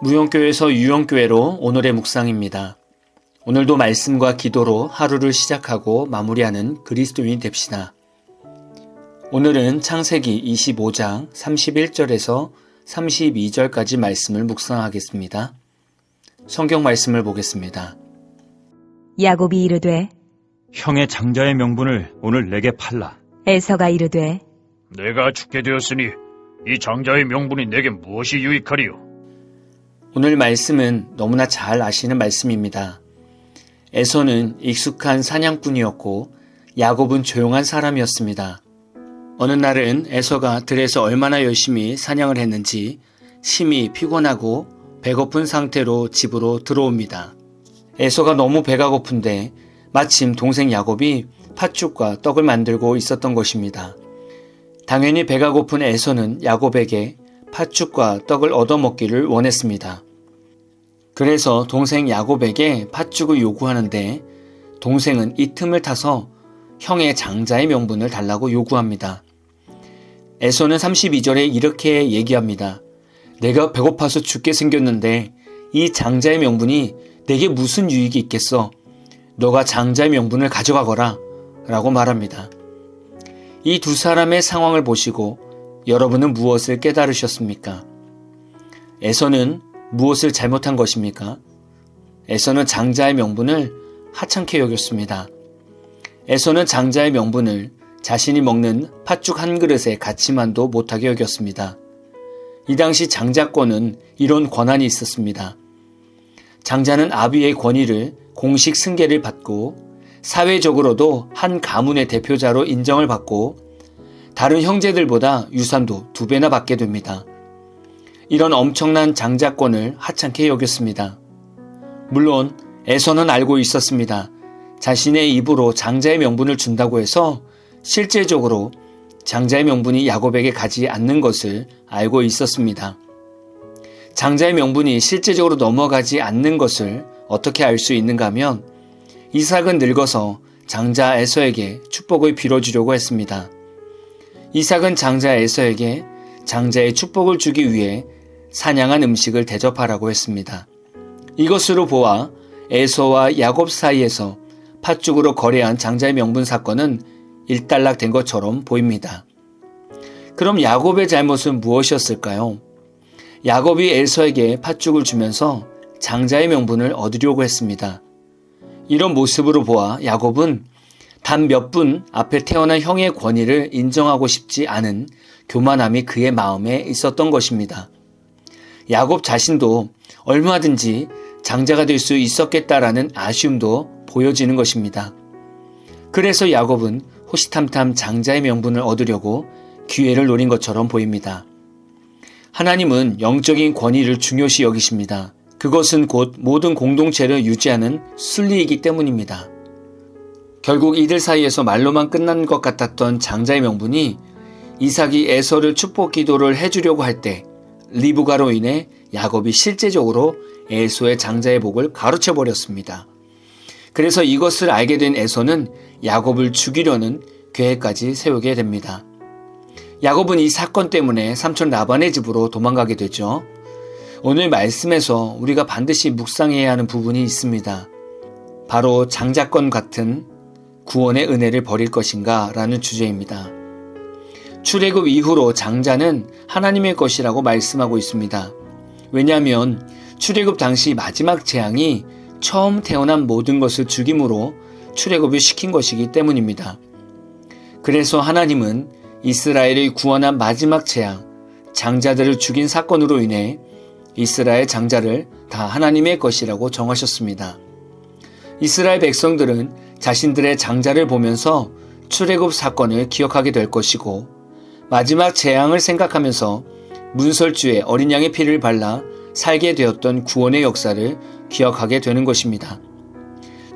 무용교회에서 유용교회로 오늘의 묵상입니다. 오늘도 말씀과 기도로 하루를 시작하고 마무리하는 그리스도인이 됩시다. 오늘은 창세기 25장 31절에서 32절까지 말씀을 묵상하겠습니다. 성경 말씀을 보겠습니다. 야곱이 이르되 형의 장자의 명분을 오늘 내게 팔라. 에서가 이르되 내가 죽게 되었으니 이 장자의 명분이 내게 무엇이 유익하리요? 오늘 말씀은 너무나 잘 아시는 말씀입니다. 에서는 익숙한 사냥꾼이었고 야곱은 조용한 사람이었습니다. 어느 날은 에서가 들에서 얼마나 열심히 사냥을 했는지 심히 피곤하고 배고픈 상태로 집으로 들어옵니다. 에서가 너무 배가 고픈데 마침 동생 야곱이 팥죽과 떡을 만들고 있었던 것입니다. 당연히 배가 고픈 에서는 야곱에게 팥죽과 떡을 얻어먹기를 원했습니다. 그래서 동생 야곱에게 팥죽을 요구하는데 동생은 이 틈을 타서 형의 장자의 명분을 달라고 요구합니다. 에서는 32절에 이렇게 얘기합니다. 내가 배고파서 죽게 생겼는데 이 장자의 명분이 내게 무슨 유익이 있겠어? 너가 장자의 명분을 가져가거라 라고 말합니다. 이 두 사람의 상황을 보시고 여러분은 무엇을 깨달으셨습니까? 에서는 무엇을 잘못한 것입니까? 에서는 장자의 명분을 하찮게 여겼습니다. 에서는 장자의 명분을 자신이 먹는 팥죽 한 그릇의 가치만도 못하게 여겼습니다. 이 당시 장자권은 이런 권한이 있었습니다. 장자는 아비의 권위를 공식 승계를 받고 사회적으로도 한 가문의 대표자로 인정을 받고 다른 형제들보다 유산도 2배나 받게 됩니다. 이런 엄청난 장자권을 하찮게 여겼습니다. 물론 에서는 알고 있었습니다. 자신의 입으로 장자의 명분을 준다고 해서 실제적으로 장자의 명분이 야곱에게 가지 않는 것을 알고 있었습니다. 장자의 명분이 실제적으로 넘어가지 않는 것을 어떻게 알 수 있는가 하면 이삭은 늙어서 장자 에서에게 축복을 빌어주려고 했습니다. 이삭은 장자 에서에게 장자의 축복을 주기 위해 사냥한 음식을 대접하라고 했습니다. 이것으로 보아 에서와 야곱 사이에서 팥죽으로 거래한 장자의 명분 사건은 일단락된 것처럼 보입니다. 그럼 야곱의 잘못은 무엇이었을까요? 야곱이 에서에게 팥죽을 주면서 장자의 명분을 얻으려고 했습니다. 이런 모습으로 보아 야곱은 단 몇 분 앞에 태어난 형의 권위를 인정하고 싶지 않은 교만함이 그의 마음에 있었던 것입니다. 야곱 자신도 얼마든지 장자가 될 수 있었겠다라는 아쉬움도 보여지는 것입니다. 그래서 야곱은 호시탐탐 장자의 명분을 얻으려고 기회를 노린 것처럼 보입니다. 하나님은 영적인 권위를 중요시 여기십니다. 그것은 곧 모든 공동체를 유지하는 순리이기 때문입니다. 결국 이들 사이에서 말로만 끝난 것 같았던 장자의 명분이 이삭이 에서를 축복 기도를 해주려고 할 때 리브가로 인해 야곱이 실제적으로 에서의 장자의 복을 가로채 버렸습니다. 그래서 이것을 알게 된 에서는 야곱을 죽이려는 계획까지 세우게 됩니다. 야곱은 이 사건 때문에 삼촌 라반의 집으로 도망가게 되죠. 오늘 말씀에서 우리가 반드시 묵상해야 하는 부분이 있습니다. 바로 장자권 같은 구원의 은혜를 버릴 것인가 라는 주제입니다. 출애굽 이후로 장자는 하나님의 것이라고 말씀하고 있습니다. 왜냐하면 출애굽 당시 마지막 재앙이 처음 태어난 모든 것을 죽임으로 출애굽을 시킨 것이기 때문입니다. 그래서 하나님은 이스라엘을 구원한 마지막 재앙, 장자들을 죽인 사건으로 인해 이스라엘 장자를 다 하나님의 것이라고 정하셨습니다. 이스라엘 백성들은 자신들의 장자를 보면서 출애굽 사건을 기억하게 될 것이고 마지막 재앙을 생각하면서 문설주에 어린 양의 피를 발라 살게 되었던 구원의 역사를 기억하게 되는 것입니다.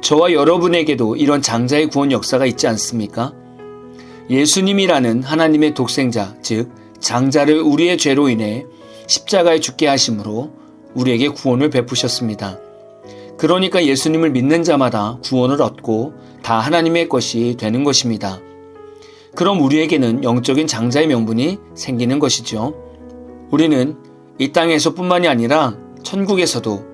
저와 여러분에게도 이런 장자의 구원 역사가 있지 않습니까? 예수님이라는 하나님의 독생자, 즉 장자를 우리의 죄로 인해 십자가에 죽게 하심으로 우리에게 구원을 베푸셨습니다. 그러니까 예수님을 믿는 자마다 구원을 얻고 다 하나님의 것이 되는 것입니다. 그럼 우리에게는 영적인 장자의 명분이 생기는 것이죠. 우리는 이 땅에서뿐만이 아니라 천국에서도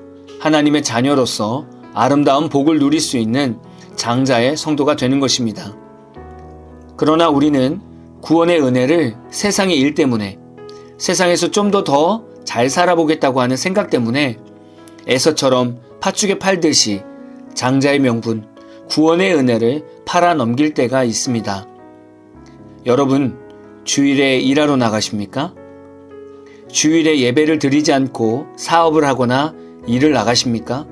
하나님의 자녀로서 아름다운 복을 누릴 수 있는 장자의 성도가 되는 것입니다. 그러나 우리는 구원의 은혜를 세상의 일 때문에, 세상에서 좀 더 잘 살아보겠다고 하는 생각 때문에 에서처럼 팥죽에 팔듯이 장자의 명분, 구원의 은혜를 팔아 넘길 때가 있습니다. 여러분, 주일에 일하러 나가십니까? 주일에 예배를 드리지 않고 사업을 하거나 일을 나가십니까?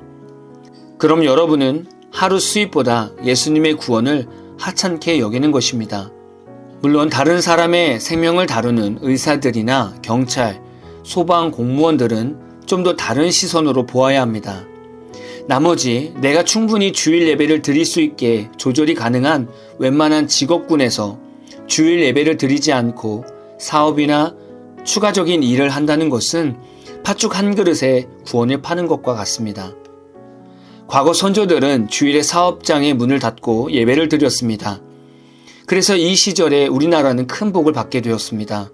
그럼 여러분은 하루 수입보다 예수님의 구원을 하찮게 여기는 것입니다. 물론 다른 사람의 생명을 다루는 의사들이나 경찰, 소방 공무원들은 좀 더 다른 시선으로 보아야 합니다. 나머지 내가 충분히 주일 예배를 드릴 수 있게 조절이 가능한 웬만한 직업군에서 주일 예배를 드리지 않고 사업이나 추가적인 일을 한다는 것은 팥죽 한 그릇에 구원을 파는 것과 같습니다. 과거 선조들은 주일에 사업장의 문을 닫고 예배를 드렸습니다. 그래서 이 시절에 우리나라는 큰 복을 받게 되었습니다.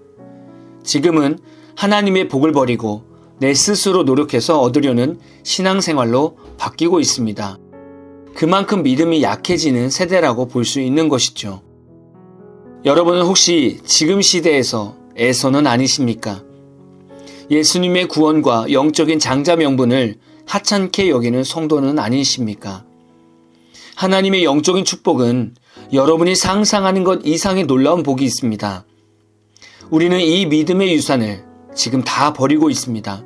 지금은 하나님의 복을 버리고 내 스스로 노력해서 얻으려는 신앙생활로 바뀌고 있습니다. 그만큼 믿음이 약해지는 세대라고 볼 수 있는 것이죠. 여러분은 혹시 지금 시대에서 에서는 아니십니까? 예수님의 구원과 영적인 장자 명분을 하찮게 여기는 성도는 아니십니까? 하나님의 영적인 축복은 여러분이 상상하는 것 이상의 놀라운 복이 있습니다. 우리는 이 믿음의 유산을 지금 다 버리고 있습니다.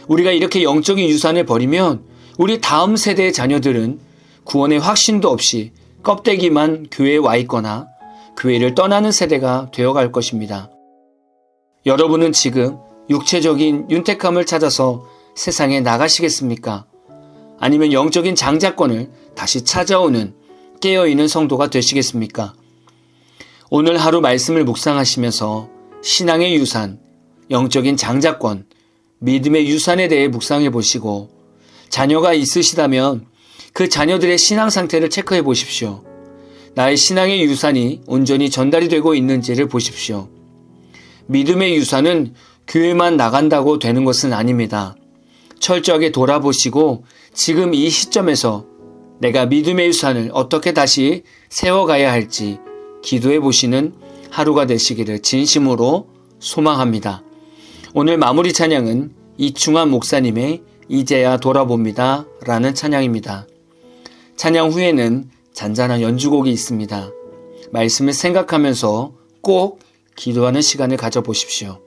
우리가 이렇게 영적인 유산을 버리면 우리 다음 세대의 자녀들은 구원의 확신도 없이 껍데기만 교회에 와 있거나 교회를 떠나는 세대가 되어갈 것입니다. 여러분은 지금 육체적인 윤택함을 찾아서 세상에 나가시겠습니까? 아니면 영적인 장자권을 다시 찾아오는 깨어있는 성도가 되시겠습니까? 오늘 하루 말씀을 묵상하시면서 신앙의 유산, 영적인 장자권, 믿음의 유산에 대해 묵상해 보시고 자녀가 있으시다면 그 자녀들의 신앙 상태를 체크해 보십시오. 나의 신앙의 유산이 온전히 전달이 되고 있는지를 보십시오. 믿음의 유산은 교회만 나간다고 되는 것은 아닙니다. 철저하게 돌아보시고 지금 이 시점에서 내가 믿음의 유산을 어떻게 다시 세워가야 할지 기도해 보시는 하루가 되시기를 진심으로 소망합니다. 오늘 마무리 찬양은 이충환 목사님의 이제야 돌아봅니다 라는 찬양입니다. 찬양 후에는 잔잔한 연주곡이 있습니다. 말씀을 생각하면서 꼭 기도하는 시간을 가져보십시오.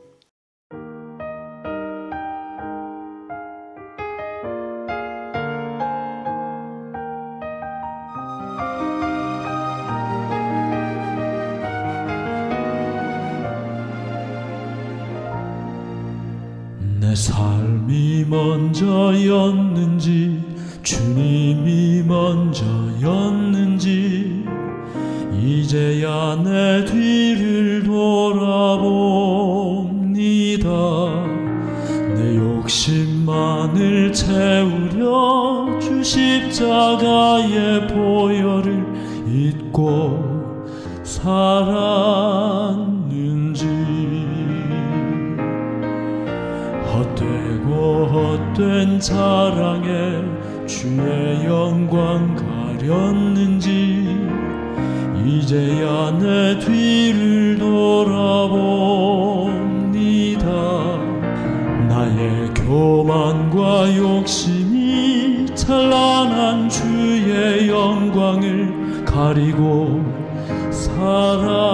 내 삶이 먼저였는지 주님이 먼저였는지 이제야 내 뒤를 돌아봅니다. 내 욕심만을 채우려 주 십자가의 보혈을 잊고 살았는지 헛되고 헛된 자랑에 주의 영광 가렸는지 이제야 내 뒤를 돌아봅니다. 나의 교만과 욕심이 찬란한 주의 영광을 가리고 살았는지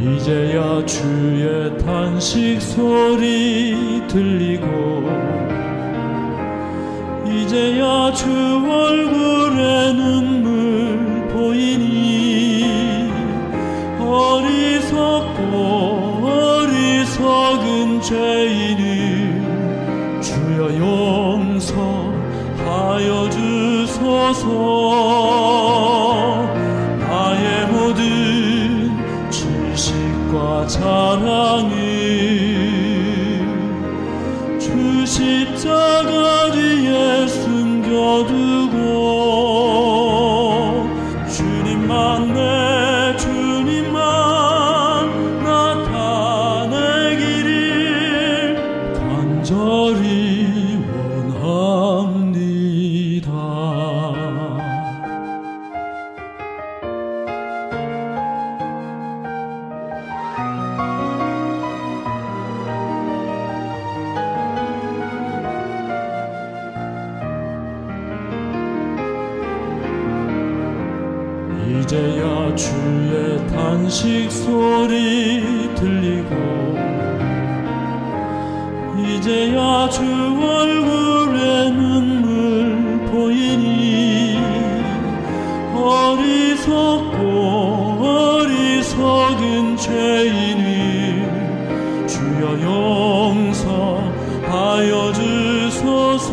이제야 주의 탄식 소리 들리고 이제야 주 얼굴에 눈물 보이니 어리석고 어리석은 죄인을 주여 용서하여 주소서. 나의 모든 지식과 자랑을 주 십자가 뒤에 숨겨두고 주님만 내 주님만 나 이제야 주의 탄식 소리 들리고 이제야 주 얼굴에 눈물 보이니 어리석고 어리석은 죄인을 주여 용서하여 주소서.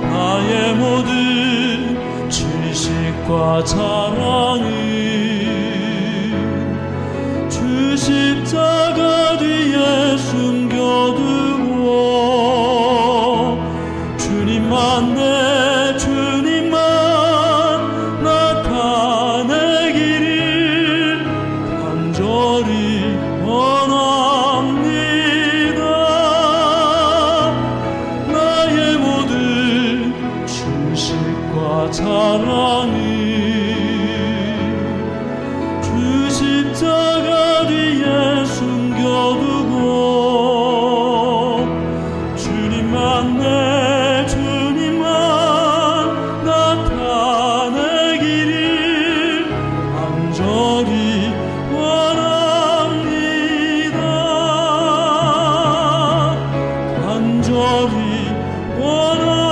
나의 모든 질식과 자랑은 주 십자가 뒤에 숨겨두고 주님만 내 주님만 나타내기를 간절히 원합니다. 나의 모든 질식과 자랑은 주 십자가 뒤에 숨겨두고 주님만 내 주님만 나타내기를 간절히 원합니다. 간절히 원합니다.